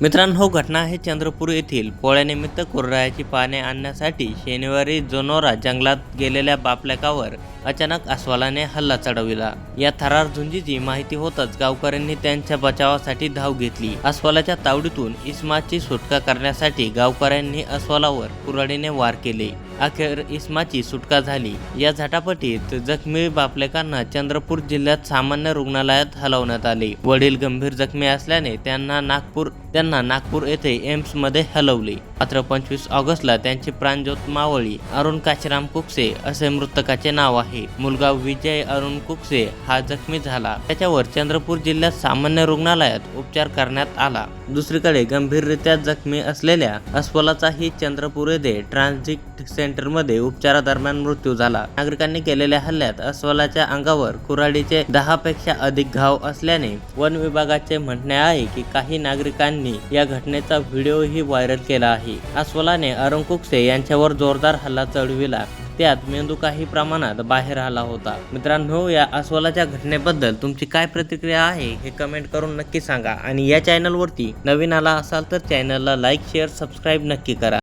मित्रांनो, घटना आहे चंद्रपूर येथील पोळ्यानिमित्त कुर्रायाची पाने आणण्यासाठी शनिवारी जोनोरा जंगलात गेलेल्या बापलेकावर अचानक अस्वलाने हल्ला चढविला। या थरार झुंजीची माहिती होताच गावकऱ्यांनी त्यांच्या बचावासाठी धाव घेतली। अस्वलाच्या तावडीतून इस्माची सुटका करण्यासाठी गावकऱ्यांनी अस्वलावर कुऱ्हाडीने वार केले। अखेर इस्माची सुटका झाली। या झटापटीत जखमी बापलेकांना चंद्रपूर जिल्ह्यात सामान्य रुग्णालयात हलवण्यात आले। वडील गंभीर जखमी असल्याने त्यांना नागपूर येथे एम्स मध्ये हलवले। मात्र 25 ऑगस्टला त्यांची प्राणज्योत मावळली। अरुण काशीराम कुकसे असे मृतकाचे नाव आहे। मुलगा विजय अरुण कुकसे हा जखमी झाला। त्याच्यावर चंद्रपूर जिल्ह्यात सामान्य रुग्णालयात उपचार करण्यात आला। दुसरीकडे गंभीररित्या जखमी असलेल्या अस्वलाचाही चंद्रपूर येथे ट्रान्झिट सेंटर मध्ये उपचारादरम्यान मृत्यू झाला। नागरिकांनी केलेल्या हल्ल्यात अस्वलाच्या अंगावर कुऱ्हाडीचे 10 पेक्षा अधिक घाव असल्याने वन विभागाचे म्हणणे आहे की काही नागरिकांनी या घटनेचा व्हिडिओही व्हायरल केला आहे। अस्वलाने अरुण कुकसे यांच्यावर जोरदार हल्ला चढविला। त्यात मेंदू काही प्रमाणात बाहेर आला होता। मित्रांनो, या अस्वलाच्या घटनेबद्दल तुमची काय प्रतिक्रिया आहे हे कमेंट करून नक्की सांगा। आणि या चॅनलवरती नवीन आला असाल तर चॅनलला लाईक, शेअर, सबस्क्राईब नक्की करा।